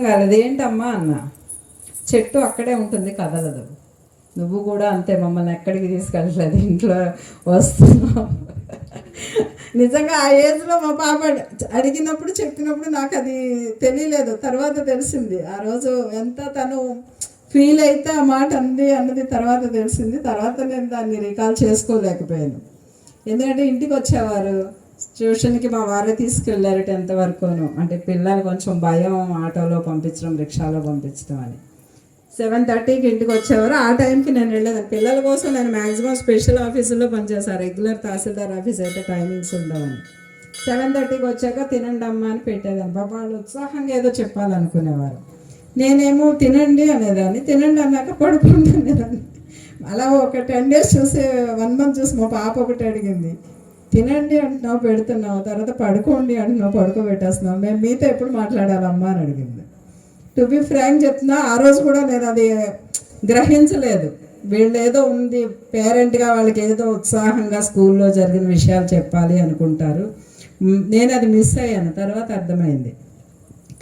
కాలేదు. ఏంటమ్మా అన్న, చెట్టు అక్కడే ఉంటుంది కదలదు, నువ్వు కూడా అంతే, మమ్మల్ని ఎక్కడికి తీసుకెళ్ళలేదు, ఇంట్లో వస్తున్నావు. నిజంగా ఆ ఏజ్లో మా పాప అడిగినప్పుడు చెప్పినప్పుడు నాకు అది తెలియలేదు, తర్వాత తెలిసింది. ఆ రోజు ఎంత తను ఫీల్ అయితే ఆ మాట అంది అన్నది తర్వాత తెలిసింది. తర్వాత నేను దాన్ని రికాల్ చేసుకోలేకపోయాను. ఎందుకంటే ఇంటికి వచ్చేవారు, ట్యూషన్కి మా వారే తీసుకెళ్ళారు 10th వరకును. అంటే పిల్లలు కొంచెం భయం ఆటోలో పంపించడం, రిక్షాలో పంపించడం అని. 7:30కి ఇంటికి వచ్చేవారు. ఆ టైంకి నేను వెళ్ళేదాన్ని. పిల్లల కోసం నేను మ్యాక్సిమం స్పెషల్ ఆఫీసుల్లో పనిచేశాను. రెగ్యులర్ తహసీల్దార్ ఆఫీస్ అయితే టైమింగ్స్ ఉండవని. 7:30కి వచ్చాక తినండి అమ్మ అని పెట్టేదాన్ని. బాబా వాళ్ళు ఉత్సాహంగా ఏదో చెప్పాలనుకునేవారు. నేనేమో తినండి అనేదాన్ని, తినండి అన్నాక పడుకోండి అనేదాన్ని. అలా ఒక 10 days చూసి 1 month చూసి మా పాప ఒకటి అడిగింది, తినండి అంటున్నావు పెడుతున్నావు, తర్వాత పడుకోండి అంటున్నావు పడుకోబెట్టేస్తున్నావు, మేము మీతో ఎప్పుడు మాట్లాడాలమ్మా అని అడిగింది. టు బి ఫ్రాంక్ చెప్తున్నా, ఆ రోజు కూడా నేను అది గ్రహించలేదు. వీళ్ళు ఏదో ఉంది పేరెంట్గా, వాళ్ళకి ఏదో ఉత్సాహంగా స్కూల్లో జరిగిన విషయాలు చెప్పాలి అనుకుంటారు. నేను అది మిస్ అయ్యాను, తర్వాత అర్థమైంది.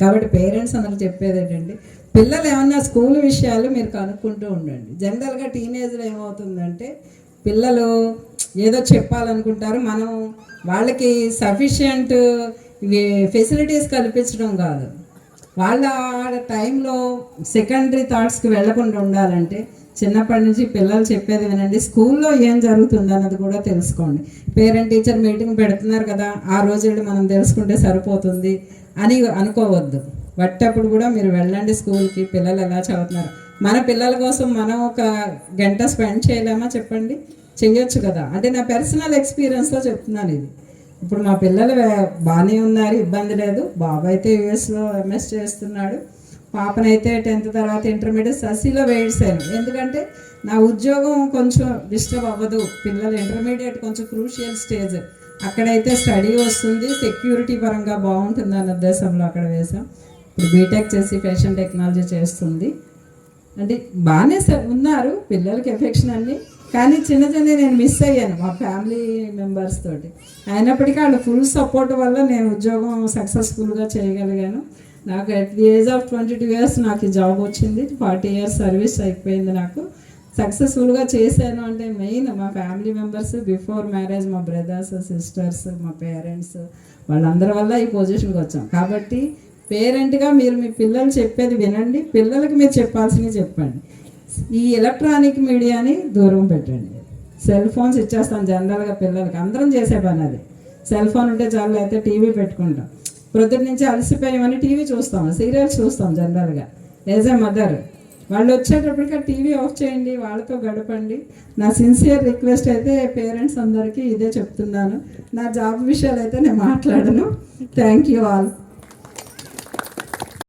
కాబట్టి పేరెంట్స్ అందరూ చెప్పేది ఏంటంటే, పిల్లలు ఏమన్నా స్కూల్ విషయాలు మీరు కనుక్కుంటూ ఉండండి. జనరల్గా టీనేజ్లో ఏమవుతుందంటే, పిల్లలు ఏదో చెప్పాలనుకుంటారు, మనం వాళ్ళకి సఫిషియంట్ ఫెసిలిటీస్ కల్పించడం కాదు, వాళ్ళ టైంలో సెకండరీ థాట్స్కి వెళ్లకుండా ఉండాలంటే చిన్నప్పటి నుంచి పిల్లలు చెప్పేది వినండి. స్కూల్లో ఏం జరుగుతుంది అన్నది కూడా తెలుసుకోండి. పేరెంట్ టీచర్ మీటింగ్ పెడుతున్నారు కదా, ఆ రోజు వెళ్ళి మనం తెలుసుకుంటే సరిపోతుంది అని అనుకోవద్దు. వట్టప్పుడు కూడా మీరు వెళ్ళండి స్కూల్కి, పిల్లలు ఎలా చదువుతున్నారు. మన పిల్లల కోసం మనం ఒక గంట స్పెండ్ చేయలేమా చెప్పండి? చెయ్యొచ్చు కదా. అంటే నా పర్సనల్ ఎక్స్పీరియన్స్లో చెప్తున్నాను ఇది. ఇప్పుడు మా పిల్లలు బాగానే ఉన్నారు, ఇబ్బంది లేదు. బాబు అయితే యూఎస్లో MS చేస్తున్నాడు, పాపనైతే 10th తర్వాత ఇంటర్మీడియట్ ససిలో వేసాను. ఎందుకంటే నా ఉద్యోగం కొంచెం డిస్టర్బ్ అవ్వదు, పిల్లలు ఇంటర్మీడియట్ కొంచెం క్రూషియల్ స్టేజ్, అక్కడైతే స్టడీ వస్తుంది, సెక్యూరిటీ పరంగా బాగుంటుంది అన్న ఉద్దేశంలో అక్కడ వేసాం. ఇప్పుడు బీటెక్ చేసి ఫ్యాషన్ టెక్నాలజీ చేస్తుంది. అంటే బాగానే ఉన్నారు పిల్లలకి ఎఫెక్షన్ అన్నీ, కానీ చిన్న నేను మిస్ అయ్యాను మా ఫ్యామిలీ మెంబర్స్ తోటి. అయినప్పటికీ వాళ్ళ ఫుల్ సపోర్ట్ వల్ల నేను ఉద్యోగం సక్సెస్ఫుల్గా చేయగలిగాను. నాకు at the age of 22 years నాకు జాబ్ వచ్చింది. 40 years సర్వీస్ అయిపోయింది. నాకు సక్సెస్ఫుల్గా చేశాను అంటే మెయిన్ మా ఫ్యామిలీ మెంబర్స్. బిఫోర్ మ్యారేజ్ మా బ్రదర్స్, సిస్టర్స్, మా పేరెంట్స్, వాళ్ళందరి వల్ల ఈ పొజిషన్కి వచ్చాం. కాబట్టి పేరెంట్గా మీరు మీ పిల్లలు చెప్పేది వినండి, పిల్లలకి మీరు చెప్పాల్సినవి చెప్పండి. ఈ ఎలక్ట్రానిక్ మీడియాని దూరం పెట్టండి. సెల్ ఫోన్స్ ఇచ్చేస్తాం జనరల్గా పిల్లలకి, అందరం చేసే పని అది. సెల్ ఫోన్ ఉంటే చాలు, అయితే టీవీ పెట్టుకుంటాం. ప్రొద్దున నుంచి అలసిపోయామని టీవీ చూస్తాం, సీరియల్స్ చూస్తాం జనరల్గా. యాజ్ ఎ మదర్ వాళ్ళు వచ్చేటప్పటికి ఆ టీవీ ఆఫ్ చేయండి, వాళ్ళతో గడపండి. నా సిన్సియర్ రిక్వెస్ట్ అయితే పేరెంట్స్ అందరికీ ఇదే చెప్తున్నాను. నా జాబ్ విషయాలు అయితే నేను మాట్లాడను. Thank you all.